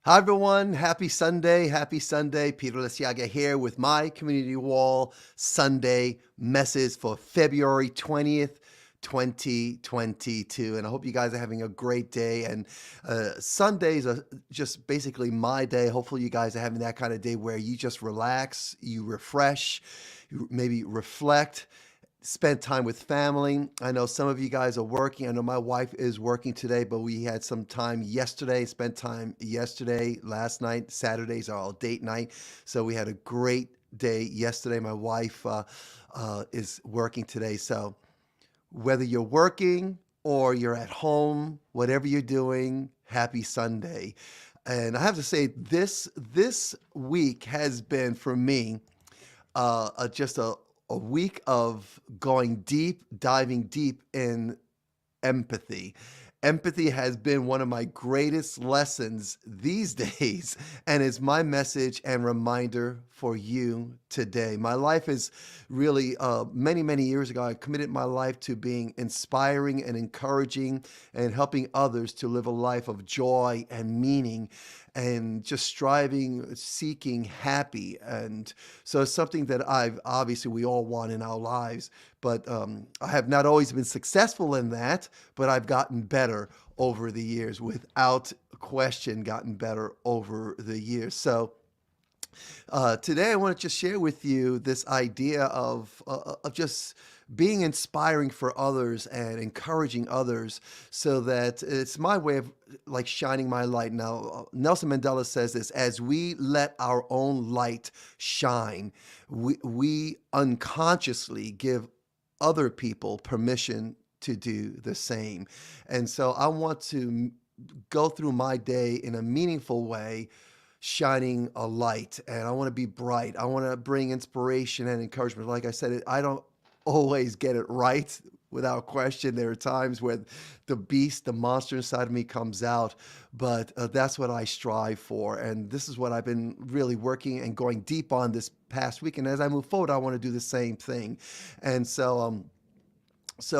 Hi, everyone. Happy Sunday. Happy Sunday. Peter Liciaga here with my Community Wall Sunday message for February 20th, 2022. And I hope you guys are having a great day. And Sundays are just basically my day. Hopefully, you guys are having that kind of day where you just relax, you refresh, you maybe reflect, spend time with family. I know some of you guys are working. I know my wife is working today, but we had some time yesterday, spent time yesterday, last night. Saturdays are all date night. So we had a great day yesterday. My wife is working today. So whether you're working or you're at home, whatever you're doing, happy Sunday. And I have to say, this week has been for me just a week of going deep, diving deep in empathy. Empathy has been one of my greatest lessons these days, and is my message and reminder for you today. My life is really, many, many years ago, I committed my life to being inspiring and encouraging and helping others to live a life of joy and meaning and just striving, seeking happy. And so it's something that obviously we all want in our lives, but I have not always been successful in that, but I've gotten better over the years, without question, gotten better over the years. So today, I want to just share with you this idea of just being inspiring for others and encouraging others, so that it's my way of like shining my light. Now, Nelson Mandela says this: as we let our own light shine, we unconsciously give other people permission to do the same. And so I want to go through my day in a meaningful way, shining a light, and I want to be bright. I want to bring inspiration and encouragement. Like I said, I don't always get it right, without question. There are times where the beast, the monster inside of me comes out, but that's what I strive for. And this is what I've been really working and going deep on this past week. And as I move forward, I want to do the same thing. And so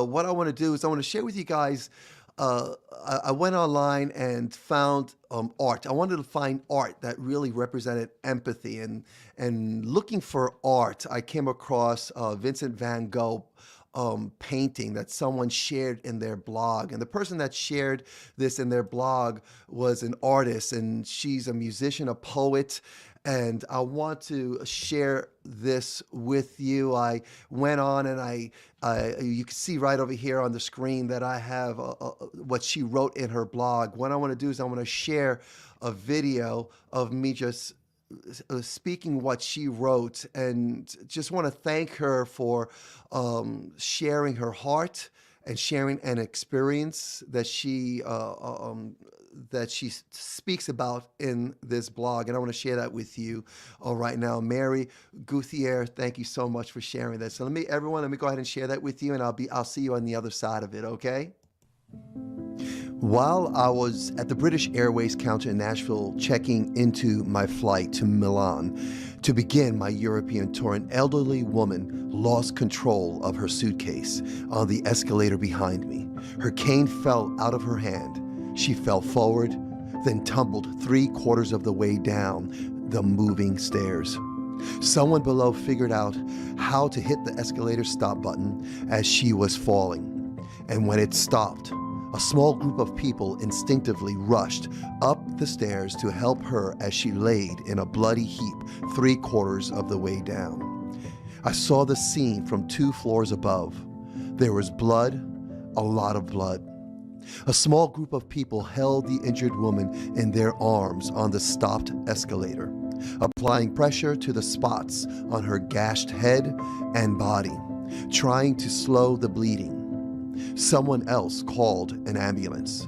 what I want to do is I want to share with you guys. I went online and found art. I wanted to find art that really represented empathy, and looking for art, I came across Vincent van Gogh painting that someone shared in their blog. And the person that shared this in their blog was an artist, and she's a musician, a poet. And I want to share this with you. I went on and you can see right over here on the screen that I have what she wrote in her blog. What I want to do is I want to share a video of me just speaking what she wrote, and just want to thank her for sharing her heart and sharing an experience that she speaks about in this blog. And I want to share that with you right now. Mary Guthier, thank you so much for sharing that. So let me go ahead and share that with you, and I'll see you on the other side of it, okay? While I was at the British Airways counter in Nashville checking into my flight to Milan to begin my European tour, an elderly woman lost control of her suitcase on the escalator behind me. Her cane fell out of her hand. She fell forward, then tumbled 3/4 of the way down the moving stairs. Someone below figured out how to hit the escalator stop button as she was falling. And when it stopped, a small group of people instinctively rushed up the stairs to help her as she laid in a bloody heap 3/4 of the way down. I saw the scene from 2 floors above. There was blood, a lot of blood. A small group of people held the injured woman in their arms on the stopped escalator, applying pressure to the spots on her gashed head and body, trying to slow the bleeding. Someone else called an ambulance.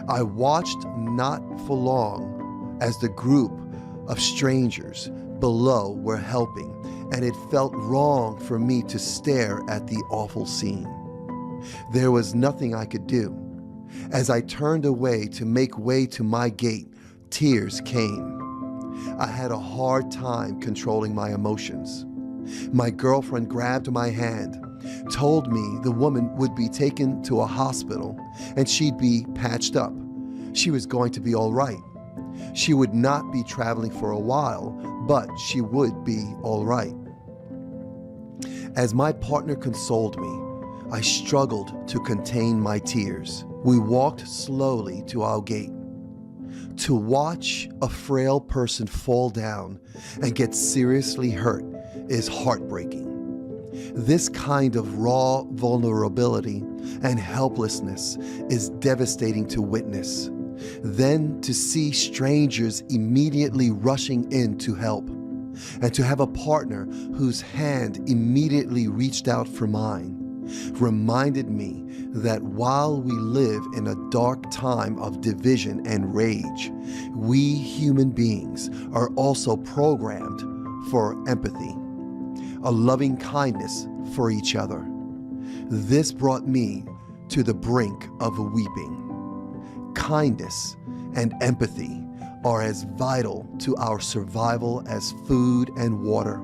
I watched not for long as the group of strangers below were helping, and it felt wrong for me to stare at the awful scene. There was nothing I could do. As I turned away to make way to my gate, tears came. I had a hard time controlling my emotions. My girlfriend grabbed my hand, told me the woman would be taken to a hospital and she'd be patched up. She was going to be all right. She would not be traveling for a while, but she would be all right. As my partner consoled me, I struggled to contain my tears. We walked slowly to our gate. To watch a frail person fall down and get seriously hurt is heartbreaking. This kind of raw vulnerability and helplessness is devastating to witness. Then to see strangers immediately rushing in to help, and to have a partner whose hand immediately reached out for mine, reminded me that while we live in a dark time of division and rage, we human beings are also programmed for empathy, a loving kindness for each other. This brought me to the brink of weeping. Kindness and empathy are as vital to our survival as food and water.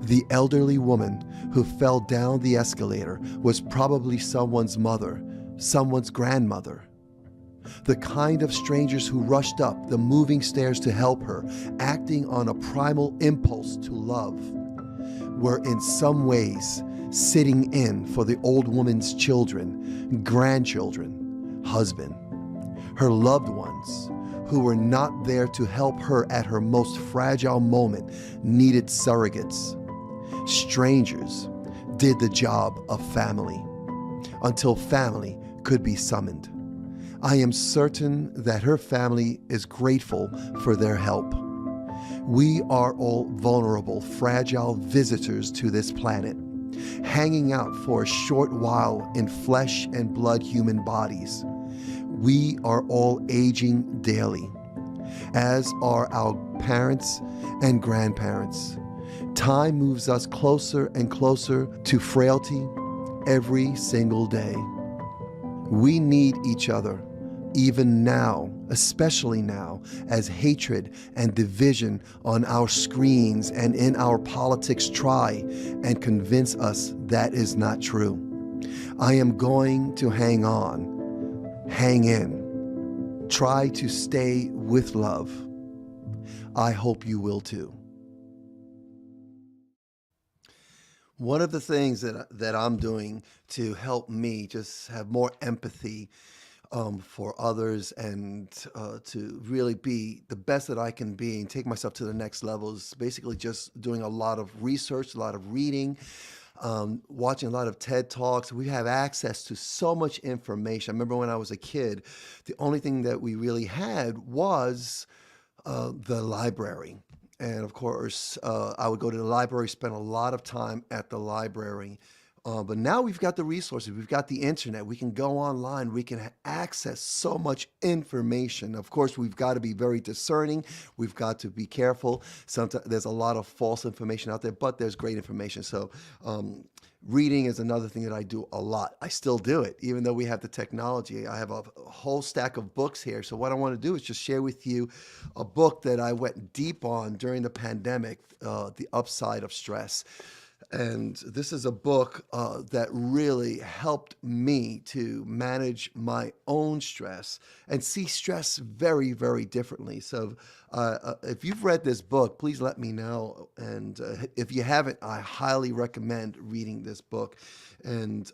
The elderly woman who fell down the escalator was probably someone's mother, someone's grandmother. The kind of strangers who rushed up the moving stairs to help her, acting on a primal impulse to love, were in some ways sitting in for the old woman's children, grandchildren, husband, her loved ones, who were not there to help her at her most fragile moment, needed surrogates. Strangers did the job of family until family could be summoned. I am certain that her family is grateful for their help. We are all vulnerable, fragile visitors to this planet, hanging out for a short while in flesh and blood human bodies. We are all aging daily, as are our parents and grandparents. Time moves us closer and closer to frailty every single day. We need each other, even now, especially now, as hatred and division on our screens and in our politics try and convince us that is not true. I am going to hang on. Hang in. Try to stay with love. I hope you will too. One of the things that I'm doing to help me just have more empathy for others and to really be the best that I can be and take myself to the next level is basically just doing a lot of research, a lot of reading, watching a lot of TED Talks. We have access to so much information. I remember when I was a kid, the only thing that we really had was the library. And of course, I would go to the library, spend a lot of time at the library. But now we've got the resources, we've got the internet, we can go online, we can access so much information. Of course, we've got to be very discerning, we've got to be careful. Sometimes there's a lot of false information out there, but there's great information. So reading is another thing that I do a lot. I still do it, even though we have the technology. I have a whole stack of books here. So what I want to do is just share with you a book that I went deep on during the pandemic, The Upside of Stress. And this is a book that really helped me to manage my own stress and see stress very, very differently. So if you've read this book, please let me know. And if you haven't, I highly recommend reading this book. And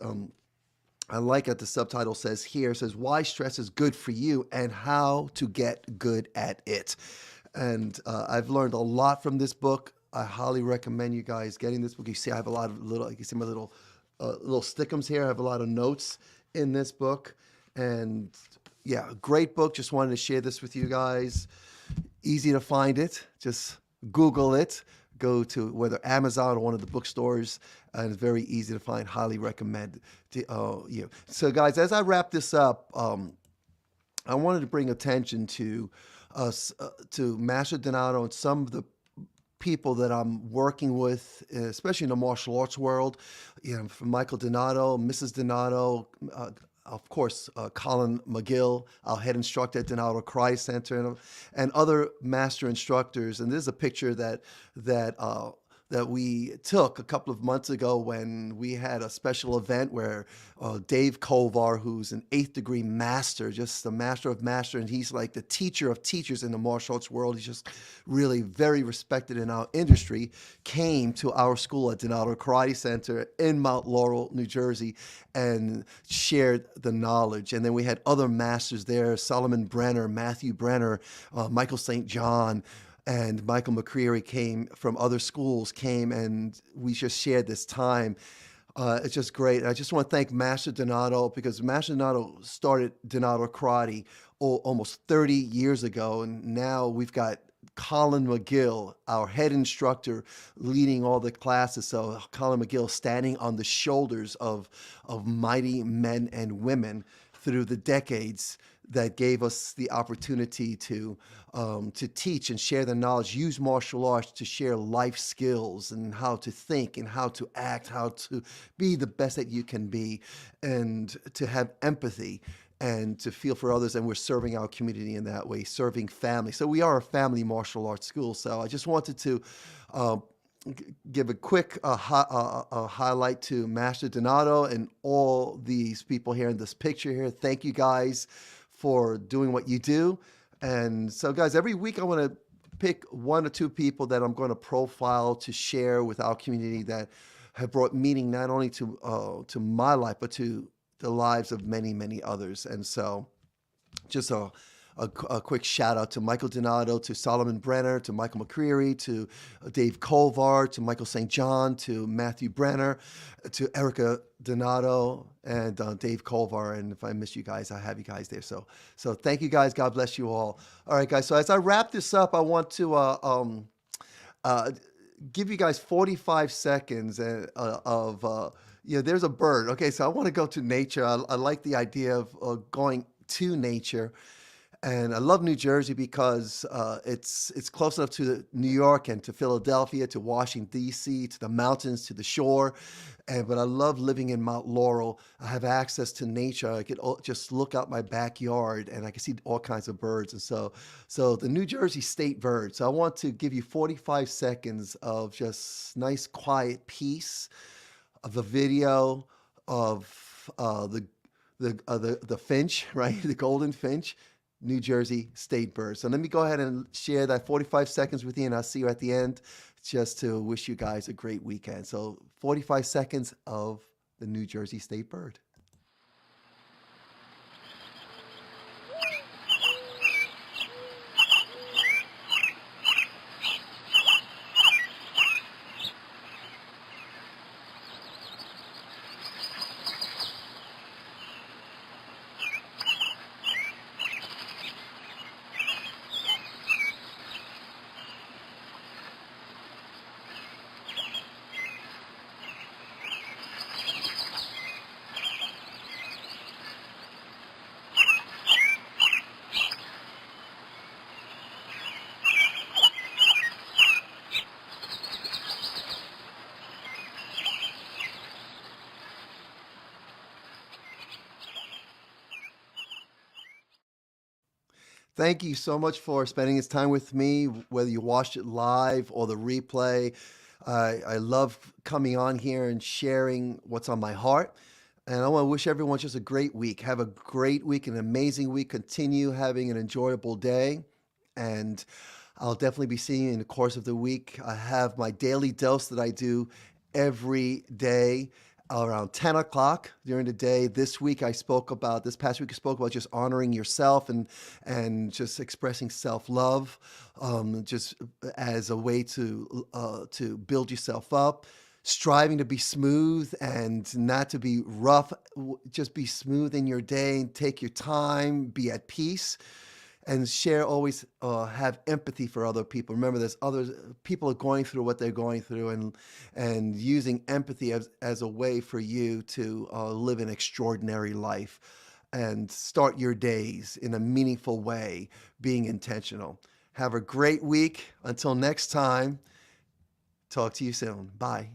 I like that the subtitle says here, it says, Why Stress is Good for You and How to Get Good at It. And I've learned a lot from this book. I highly recommend you guys getting this book. You see, I have a lot of little, you can see my little stickums here. I have a lot of notes in this book. And yeah, great book. Just wanted to share this with you guys. Easy to find it. Just Google it. Go to whether Amazon or one of the bookstores, and it's very easy to find. Highly recommend to you. So guys, as I wrap this up, I wanted to bring attention to Master Donato and some of the people that I'm working with, especially in the martial arts world, from Michael Donato, Mrs. Donato, of course, Colin McGill, our head instructor at Donato Cry Center, and other master instructors. And this is a picture that that we took a couple of months ago when we had a special event where Dave Kovar, who's an eighth degree master, just the master of master, and he's like the teacher of teachers in the martial arts world. He's just really very respected in our industry, came to our school at Donato Karate Center in Mount Laurel, New Jersey, and shared the knowledge. And then we had other masters there: Solomon Brenner, Matthew Brenner, Michael St. John, and Michael McCreary came from other schools, came, and we just shared this time. It's just great. And I just want to thank Master Donato, because Master Donato started Donato Karate almost 30 years ago. And now we've got Colin McGill, our head instructor, leading all the classes. So Colin McGill standing on the shoulders of mighty men and women through the decades that gave us the opportunity to teach and share the knowledge, use martial arts to share life skills and how to think and how to act, how to be the best that you can be, and to have empathy and to feel for others. And we're serving our community in that way, serving family. So we are a family martial arts school. So I just wanted to give a quick highlight to Master Donato and all these people here in this picture here. Thank you guys for doing what you do. And so, guys, every week I want to pick one or two people that I'm going to profile to share with our community that have brought meaning not only to my life, but to the lives of many, many others. And so just a quick shout out to Michael Donato, to Solomon Brenner, to Michael McCreary, to Dave Kovar, to Michael St. John, to Matthew Brenner, to Erica Donato, and Dave Kovar. And if I miss you guys, I have you guys there. So thank you guys. God bless you all. All right, guys. So as I wrap this up, I want to give you guys 45 seconds of there's a bird. Okay, so I want to go to nature. I like the idea of going to nature. And I love New Jersey because it's close enough to New York and to Philadelphia, to Washington, D.C., to the mountains, to the shore. But I love living in Mount Laurel. I have access to nature. I could just look out my backyard and I can see all kinds of birds. And so the New Jersey state bird. So I want to give you 45 seconds of just nice, quiet peace, of a video of the finch, right? The golden finch. New Jersey state bird. So let me go ahead and share that 45 seconds with you, and I'll see you at the end just to wish you guys a great weekend. So 45 seconds of the New Jersey state bird. Thank you so much for spending this time with me, whether you watched it live or the replay. I love coming on here and sharing what's on my heart. And I want to wish everyone just a great week. Have a great week, an amazing week. Continue having an enjoyable day. And I'll definitely be seeing you in the course of the week. I have my daily dose that I do every day around 10 o'clock during the day. This past week I spoke about just honoring yourself and just expressing self-love, just as a way to build yourself up, striving to be smooth and not to be rough. Just be smooth in your day and take your time, be at peace. And share, always have empathy for other people. Remember, there's others, people are going through what they're going through, and using empathy as a way for you to live an extraordinary life and start your days in a meaningful way, being intentional. Have a great week. Until next time, talk to you soon. Bye.